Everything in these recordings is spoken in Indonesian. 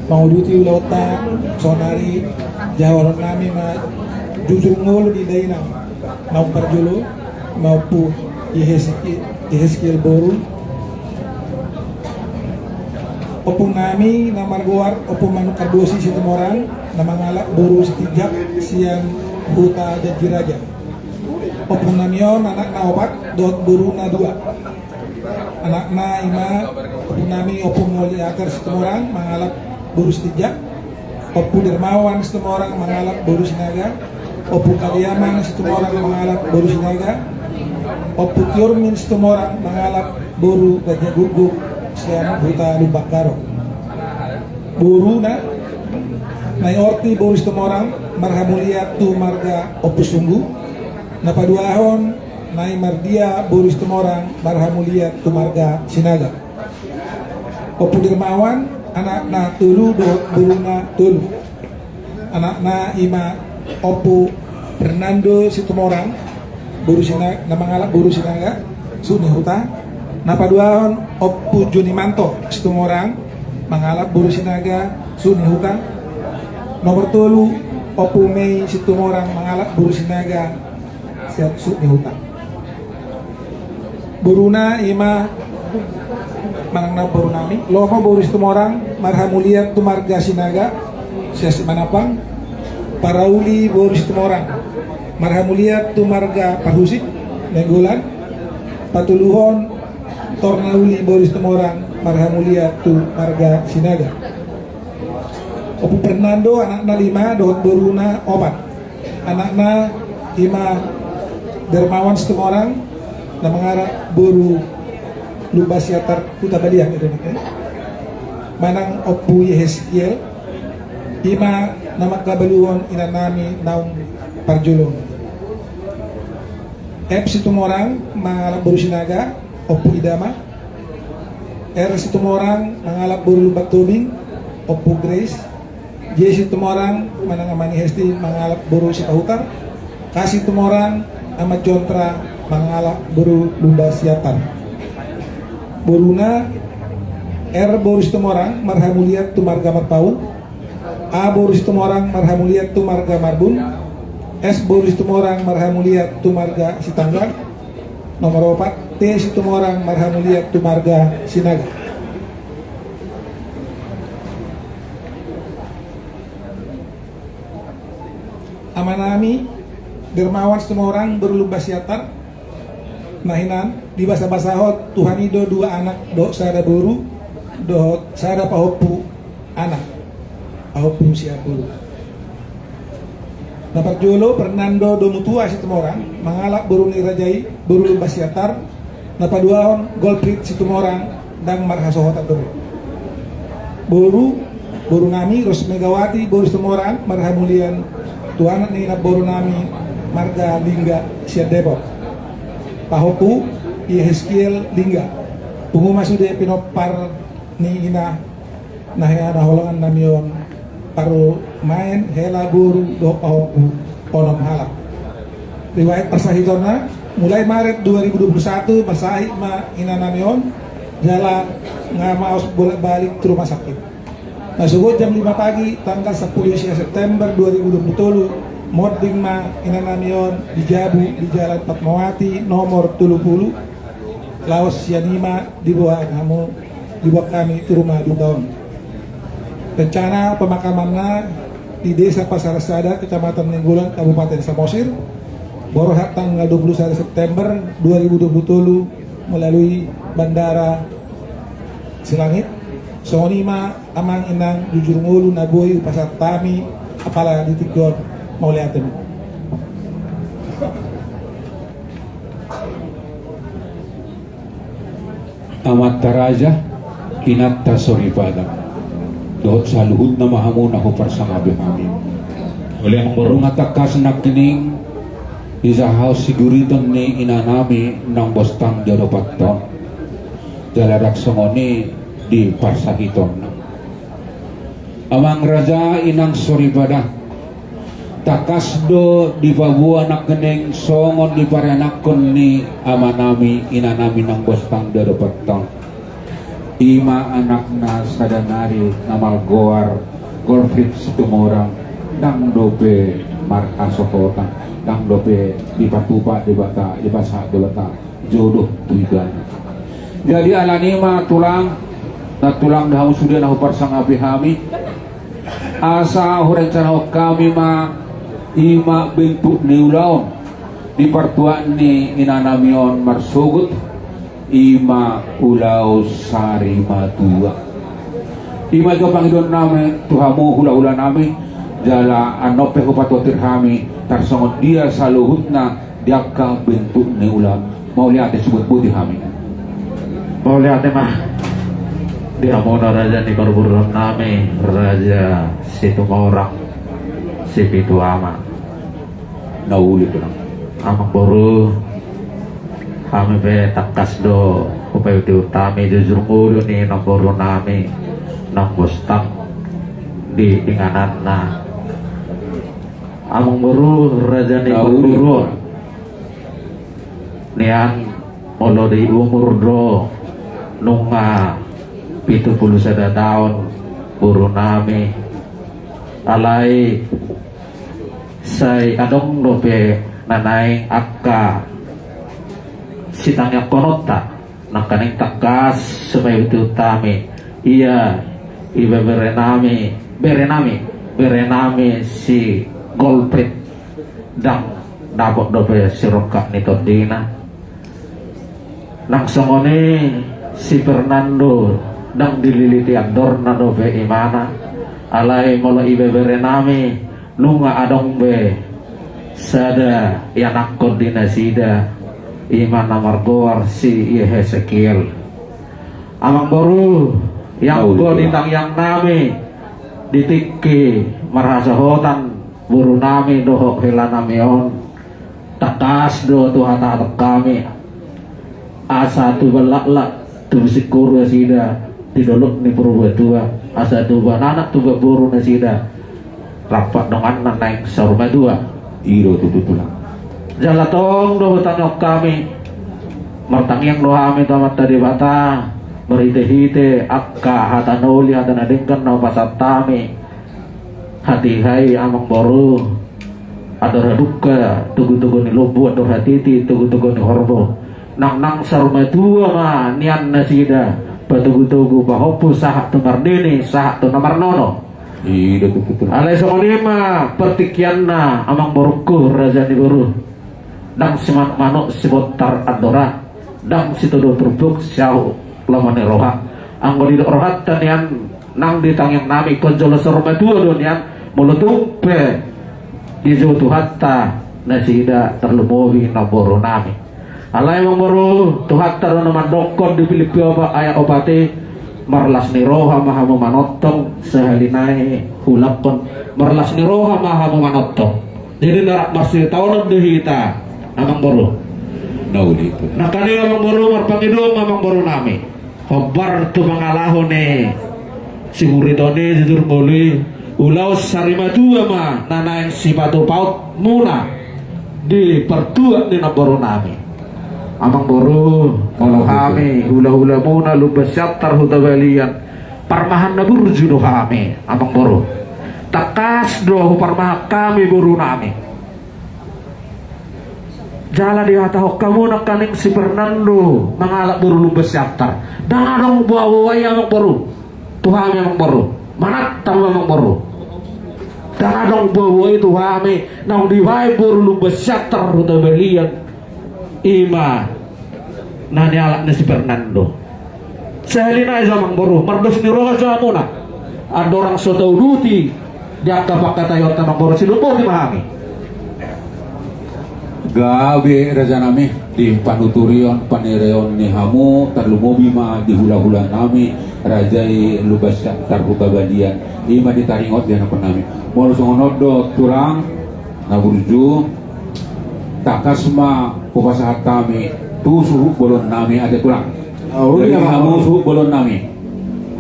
Mauduti ulauta sonari jawaran nami ma jujur ngolo di daina mau perjulu maupu Yehezkiel boru opung nami namar guar opung manu kardosi si temoran nama ngalak boru setijak siang huta dan jiraja opung namion anak na opat dot boru na dua anak na ima opung nami opung ngoli akar si temoran mangalak boru setijak opung dermawan si temoran mangalak boru sinaga opung kaliaman si temoran mangalak boru sinaga opung tiormin si temoran mangalak boru gajah guguk siang huta lubakaro boru na nai orti boru si temoran marhamulia tu marga opus sungguh napaduahon nai mardia boru si temoran marhamulia tu marga sinaga opung dermawan anak na tulu do buruna tulu anak na ima opu Fernando Situmorang buru sinaga nama ngalak buru sinaga suni huta napaduahon opu Juni Manto Situmorang mangalak buru sinaga suni huta nomor tulu opu Mei Situmorang mangalak buru sinaga siat suni huta buruna ima manangna boru nami lomo boru Situmorang marhamulia tu marga sinaga siasi manapang parauli boru Situmorang marhamulia tu marga pahusik nenggolan patuluhon tornauli boru Situmorang marhamulia tu marga sinaga opu Fernando anakna 5 dohot boruna opat anakna 5 dermawan Situmorang na mangarap boru Lubasiatar Kuta Baliang itu manang opu Yehezkiel ima nama kabaluon inanami naung parjulong Situmorang mangalap boru sinaga opu Idama Situmorang mangalap boru Lubak Tubing opu Grace Situmorang manang amani hesti mangalap boru Sikahutar Situmorang amat Jontra mangalap boru Lubasiatar boruna boru Situmorang marhamulia tu marga Marpau boru Situmorang marhamulia tu marga Marbun boru Situmorang marhamulia tu marga Sitanggang nomor 4 Situmorang marhamulia tu marga Sinaga amanami dermawan Situmorang berlubasiatar nahinan di basa-basahot Tuhan ido 2 anak do sada boru do sada pahopu anak pahopu sia boru dapat jolo Fernando do mutua Situmorang mangalak boru nirajai boru lubasiatar napaduahon Golprit Situmorang dan marhasohota dore boru nami Ros Megawati boru Situmorang marhamulian tu anak ni na boru nami marga Lingga sia Depok pahopu Yehezkiel Lingga tunggu masude pinopar ni ina nahya holongan namion paru main hela boru do pahopu onom halak riwayat persahitona mulai Maret 2021 masahi ma ina namion jalan ngamaos bolak-balik ke rumah sakit nasugot jam 5 pagi tanggal 10 September 2020 moding ma ina namion di Jabu di Jalan Fatmawati nomor 70 Laos Sianima di bawah kami itu rumah 2 tahun rencana pemakamannya di Desa Pasar Sada Kecamatan Nenggolan Kabupaten Samosir borohat tanggal 21 September 2020 melalui Bandara Silangit sonima amang inang jujur ngulu naboy pasar tami apala ditikon mau lihat ini. Amat taraja inatta soribada dohot sa luhud na mahamon ako parsangabi amin oleh ang marungatakas na kining isahaw siguriton ni inanami ng bostang jadopaton jalarak songoni di parsahiton amang raja inang soribada takas do di babua nak keneng songon di paranakon ni amanami inanami ng bostang dadapatang ima anak na sadanari na malgoar golfit situmorang dang dope markasokotan dang dope dipatupa dibata dibasa dibata jodoh tuigan. Jadi alanima tulang na tulang dahaw sudah na hupar sang abihami asa huren canao kami ma ima bentuk niulaon di partuan ni inanamion marsugut ima ulaw sari matua ima jo pangidon namin tuhamu hula-hula namin jala anope hupatotir kami tarsongon dia sa luhut na diaka bentuk niula mau lihat disebut putih kami mau lihat mah dia mau raja di perburuan nami raja situ orang si pitu ama nauli ko lang amang boru kami be takas do upay utami jujur mulo ni nomboro nami nang bostang di inganan na amang boru raja ni perburuan nian molo di umur do nunga 70 tahun buru nami alay say adong lope nanay akka sitangnya konota nang kaning takas supaya itu tami iya iba berenami si golprit dang nabok dope si roka nito dina langsung oni si Fernando dang dililiti andor na dope imana alay molo ibe berenami lunga adong be sada yanak koordinasida iman namargoar si Hezekiel amang boru yang go ditang yang nami ditiki marasahotan buru nami dohok helanamion takas do tuhata kami asa tu balak tu sikuru sida didolok ni purwa tua asa tu anak tu buru nasida rapat dengan naik sorma dua iro tututulang jalatong do tanyok kami martangyang do kami tamat tadi bata berhite-hite akka hatanoli hatanadingkan na pasatami hati hai amang boru ador duka tugu-tugu ni lubu ador hatiti tugu-tugu ni horbo nang sarma dua ma nian nasida patugu-tugu bahopu sahat tu mardini sahat tu namarnono iro tututulang alay sa kulima pertikian na amang boruku raja ni buru dang siman manok sibotar adora dang situdo turbuk siyaw lamani roha anggo di rohat tanian nang ditangyang nami konjolo sorma dua do nian mulutumpe ijo tuhatta nasida terlumowi na boro nami alay mong boro tuhatta do naman dokon di Pilipio ba aya obate marlas ni roha maha manotong sehalinay hulapon marlas ni roha maha manotong jadi narak masih tahun dehita amang boro nauli itu nakani amang boro marpangidong amang boro nami hobar tu mangalahon ni si huritone jujur muli ulaw sarima dua ma nanay si batu paut muna di pertua ni naboro nami amang boro kalau kami hula-hula muna lubas syatar hutabalian parmahan na burju do kami amang boro takas do parmahan kami buru nami jala di hatahok kamu nak kaning si Fernando mangalak buru lubas syatar dan adong bawa amang boro tuhami amang boro manat tamu amang boro dan adong bawa itu kami nang diwai buru lubas syatar hutabalian ima nani alak na si Fernando sehalina zamang boro mardos ni roha sa muna adorang sotau duti di angka pakatayot na boro sinupo di mahami gabi raja nami di panuturion panireon ni hamu terlumobi ma di hula-hula nami rajai lubas tarhukabadian ima ditaringot dia napon nami molo songonod do turang naburju takasma pupasahat kami tu suhu bolon nami ada tulang jadi hamu suhu bolon nami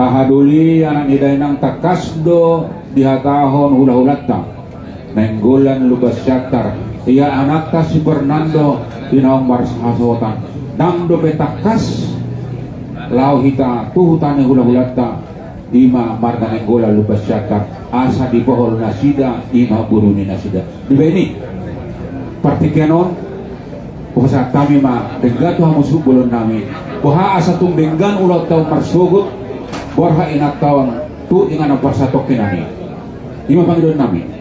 hahaduli anak iday nang takas do dihatahon hula-hulatta nenggolan lubas syatar iya anak si Fernando tinawang marsahasotan nang do petakas lau hita tuhutane hula-hulata ima marga gola lubas syakar asa di pohol nasida ima buruni nasida di ini partikenon puasa kami ma denggat tuh musuh bulon nami puha asa tung denggan ulat tau marsugut borha inat tawang tu ingan persatok kinani ima pangidon nami